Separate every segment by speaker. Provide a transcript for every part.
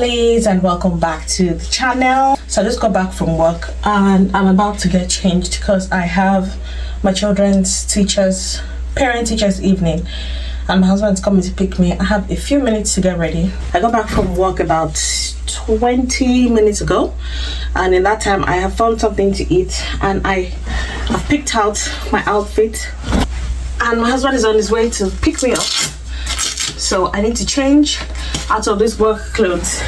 Speaker 1: lovelies, and welcome back to the channel. So I just got back from work and I'm about to get changed because I have my children's parent teachers evening and my husband's coming to pick me. I have a few minutes to get ready. I got back from work about 20 minutes ago, and in that time I have found something to eat and I have picked out my outfit, and my husband is on his way to pick me up. So I need to change out of this work clothes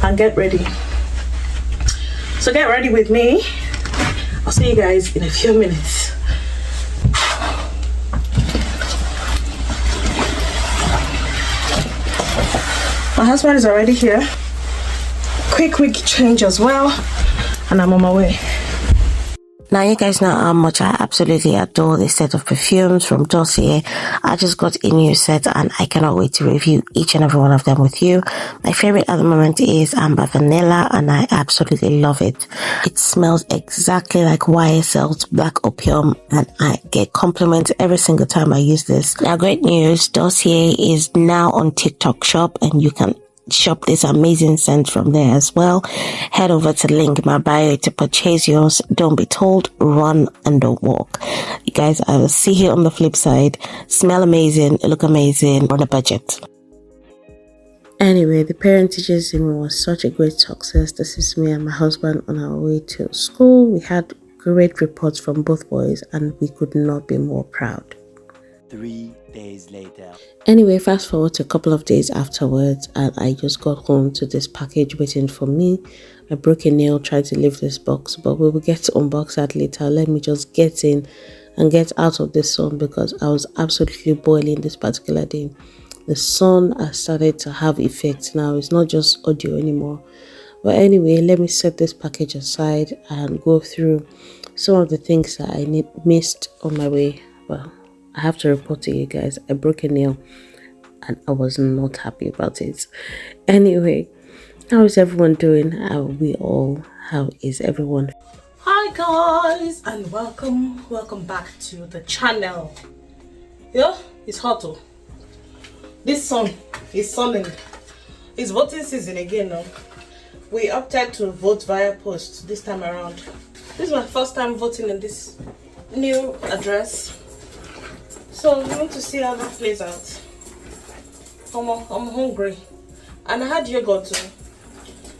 Speaker 1: and get ready. So get ready with me. I'll see you guys in a few minutes. My husband is already here. Quick change as well, and I'm on my way.
Speaker 2: Now you guys know how much I absolutely adore this set of perfumes from Dossier. I just got a new set and I cannot wait to review each and every one of them with you. My favorite at the moment is Amber Vanilla and I absolutely love it. It smells exactly like YSL's Black Opium and I get compliments every single time I use this. Now great news, Dossier is now on TikTok shop and you can shop this amazing scent from there as well. Head over to link in my bio to purchase yours. Don't be told, run and don't walk. You guys, I will see you on the flip side. Smell amazing, look amazing, on a budget. Anyway, the parent teachers evening was such a great success. This is me and my husband on our way to school. We had great reports from both boys and we could not be more proud.
Speaker 3: 3 days later.
Speaker 2: Anyway, fast forward to a couple of days afterwards and I just got home to this package waiting for me. I broke a nail trying to lift this box, but we will get to unbox that later. Let me just get in and get out of the sun because I was absolutely boiling this particular day. The sun has started to have effect now. It's not just audio anymore. But anyway, let me set this package aside and go through some of the things that I missed on my way. Well, I have to report to you guys, I broke a nail and I was not happy about it. Anyway, how is everyone doing? How is everyone?
Speaker 1: Hi guys, and welcome back to the channel. Yeah, it's hot though. This sun is sunning. It's voting season again now. We opted to vote via post this time around. This is my first time voting in this new address. So we want to see how that plays out. I'm hungry. And I had yogurt too.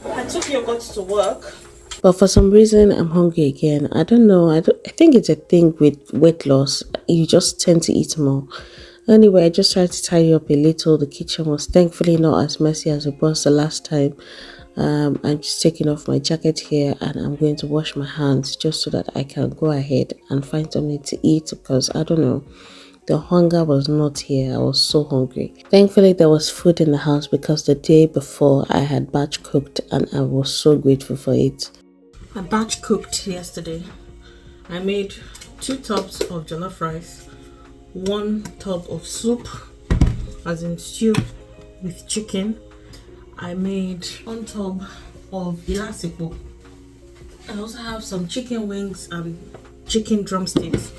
Speaker 1: I took yogurt to work.
Speaker 2: But for some reason, I'm hungry again. I don't know. I think it's a thing with weight loss. You just tend to eat more. Anyway, I just tried to tidy up a little. The kitchen was thankfully not as messy as it was the last time. I'm just taking off my jacket here and I'm going to wash my hands just so that I can go ahead and find something to eat because I don't know. The hunger was not here. I was so hungry. Thankfully, there was food in the house because the day before I had batch cooked and I was so grateful for it.
Speaker 1: I batch cooked yesterday. I made 2 tubs of jollof rice, 1 tub of soup, as in stew with chicken. I made 1 tub of ilasipo. I also have some chicken wings and chicken drumsticks.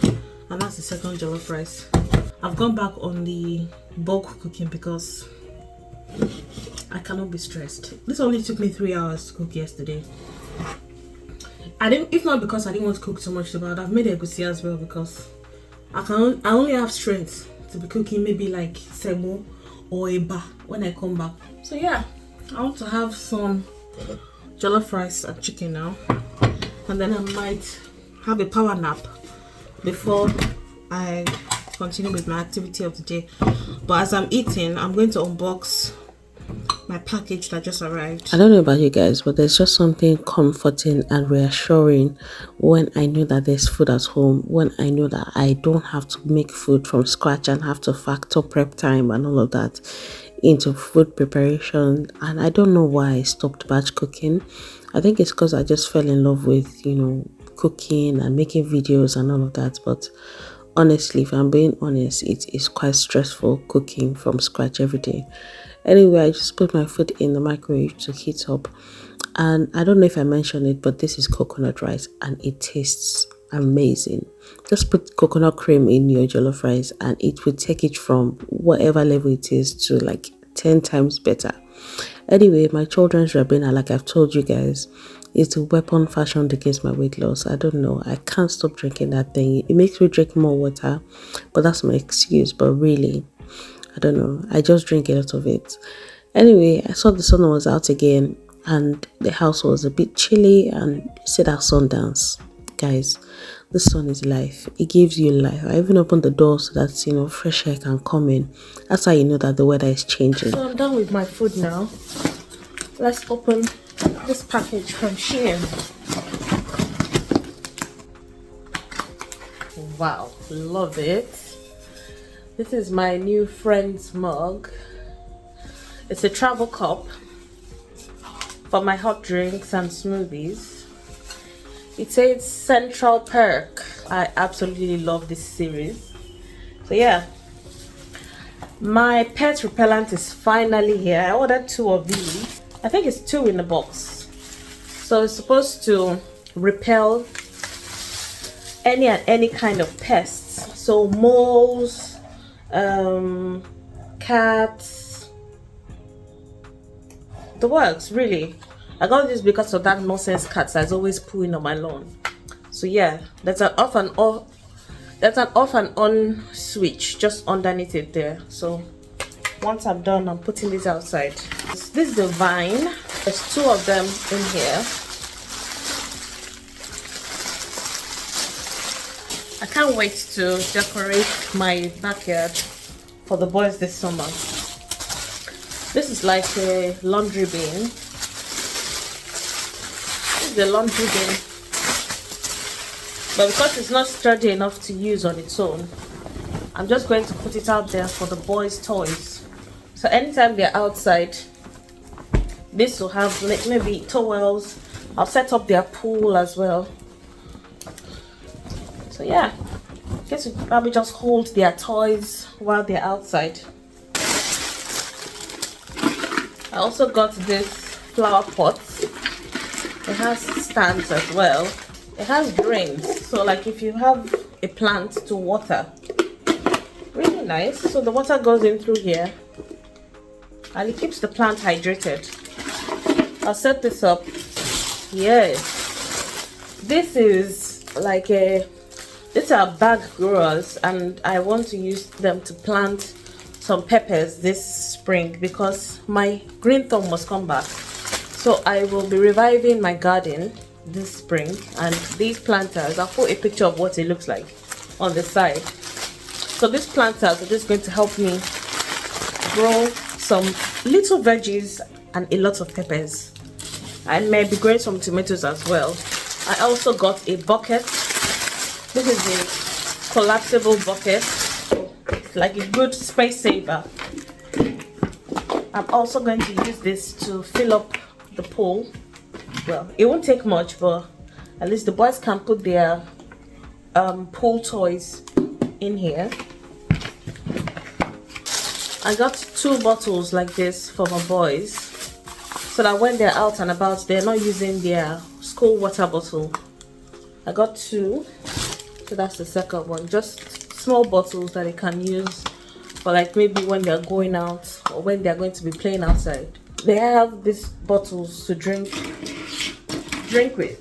Speaker 1: And that's the second jollof rice. I've gone back on the bulk cooking because I cannot be stressed. This only took me 3 hours to cook yesterday. If not because I didn't want to cook so much, but I've made egusi as well because I only have strength to be cooking maybe like semo or eba when I come back. So yeah, I want to have some jollof rice and chicken now, and then I might have a power nap before I continue with my activity of the day. But as I'm eating, I'm going to unbox my package that just arrived.
Speaker 2: I don't know about you guys, but there's just something comforting and reassuring when I know that there's food at home, when I know that I don't have to make food from scratch and have to factor prep time and all of that into food preparation. And I don't know why I stopped batch cooking. I think it's because I just fell in love with, cooking and making videos and all of that. But honestly, if I'm being honest, it is quite stressful cooking from scratch every day. Anyway, I just put my food in the microwave to heat up, and I don't know if I mentioned it, but this is coconut rice and it tastes amazing. Just put coconut cream in your jollof rice and it will take it from whatever level it is to like 10 times better. Anyway, my children's Rabina, like I've told you guys, is the weapon fashioned against my weight loss. I don't know. I can't stop drinking that thing. It makes me drink more water, but that's my excuse. But really, I don't know. I just drink a lot of it. Anyway, I saw the sun was out again and the house was a bit chilly and said our sun dance. Guys, the sun is life. It gives you life. I even opened the door so that, you know, fresh air can come in. That's how you know that the weather is changing.
Speaker 1: So I'm done with my food now. Let's open this package from Shein. Wow, love it. This is my new friend's mug. It's a travel cup for my hot drinks and smoothies. It says Central Perk. I absolutely love this series. So yeah, my pet repellent is finally here. I ordered 2 of these. I think it's 2 in the box. So it's supposed to repel any and any kind of pests. So moles, cats, the works really. I got this because of that nonsense cat that's always pooing on my lawn. So yeah, that's an off and on switch just underneath it there. So once I'm done, I'm putting this outside. This is the vine. There's 2 of them in here. I can't wait to decorate my backyard for the boys this summer. This is like a laundry bin. This is the laundry bin. But because it's not sturdy enough to use on its own, I'm just going to put it out there for the boys' toys. So anytime they're outside, this will have maybe towels. I'll set up their pool as well. So yeah, I guess we probably just hold their toys while they're outside. I also got this flower pot. It has stands as well. It has drains, so like if you have a plant to water, really nice. So the water goes in through here and it keeps the plant hydrated. I'll set this up. Yes, this is like these are bag growers and I want to use them to plant some peppers this spring because my green thumb must come back. So I will be reviving my garden this spring, and these planters, I'll put a picture of what it looks like on the side. So these planters are just going to help me grow some little veggies and a lot of peppers. I may be growing some tomatoes as well. I also got a bucket. This is a collapsible bucket. It's like a good space saver. I'm also going to use this to fill up the pool. Well, it won't take much, but at least the boys can put their pool toys in here. I got 2 bottles like this for my boys so that when they're out and about, they're not using their school water bottle. I got 2, so that's the second one. Just small bottles that they can use for like maybe when they're going out or when they're going to be playing outside. They have these bottles to drink with.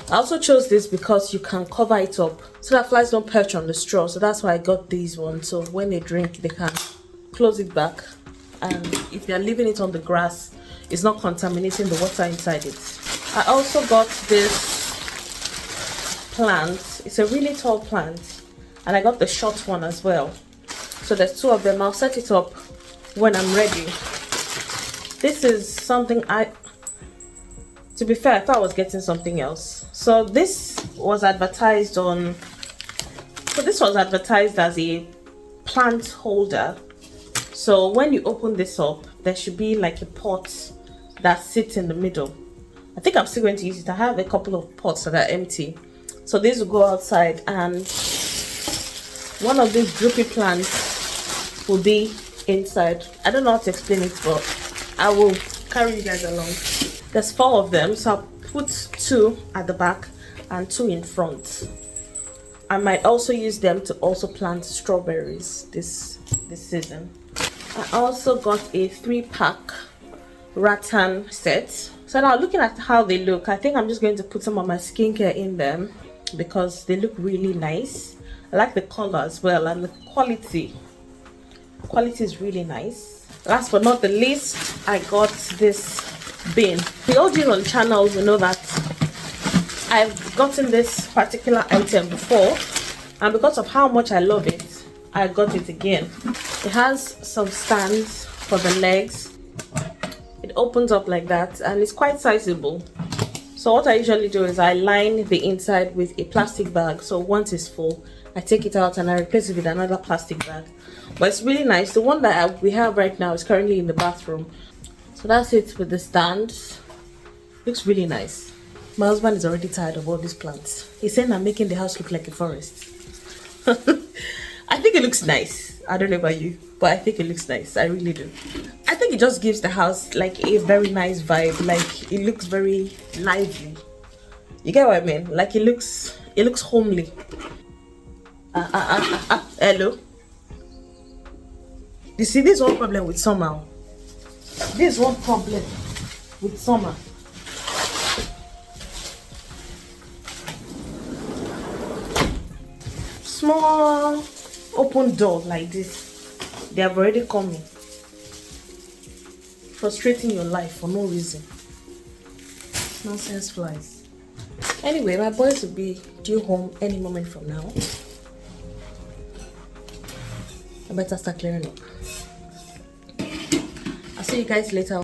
Speaker 1: I also chose this because you can cover it up so that flies don't perch on the straw. So that's why I got these ones. So when they drink, they can close it back, and if you're leaving it on the grass, it's not contaminating the water inside it. I also got this plant. It's a really tall plant, and I got the short one as well. So there's 2 of them. I'll set it up when I'm ready. This is something to be fair, I thought I was getting something else. So this was advertised as a plant holder. So when you open this up, there should be like a pot that sits in the middle. I think I'm still going to use it. I have a couple of pots that are empty. So these will go outside, and one of these droopy plants will be inside. I don't know how to explain it, but I will carry you guys along. There's 4 of them, so I'll put 2 at the back and 2 in front. I might also use them to also plant strawberries this season. I also got a 3-pack rattan set. So now looking at how they look, I think I'm just going to put some of my skincare in them because they look really nice. I like the color as well, and the quality is really nice. Last but not the least, I got this bin. The OGs on the channel will know that I've gotten this particular item before, and because of how much I love it, I got it again. It has some stands for the legs. It opens up like that and it's quite sizable. So what I usually do is I line the inside with a plastic bag. So once it's full, I take it out and I replace it with another plastic bag. But it's really nice. The one that we have right now is currently in the bathroom. So that's it with the stand. Looks really nice. My husband is already tired of all these plants. He's saying I'm making the house look like a forest. I think it looks nice. I don't know about you, but I think it looks nice. I really do. I think it just gives the house like a very nice vibe. Like it looks very lively. You get what I mean? Like it looks homely. Hello. You see, this is one problem with Summr. This is one problem with Summr. Small open door like this, they have already come in, frustrating your life for no reason. Nonsense flies. Anyway, my boys will be due home any moment from now. I better start clearing up. I'll see you guys later.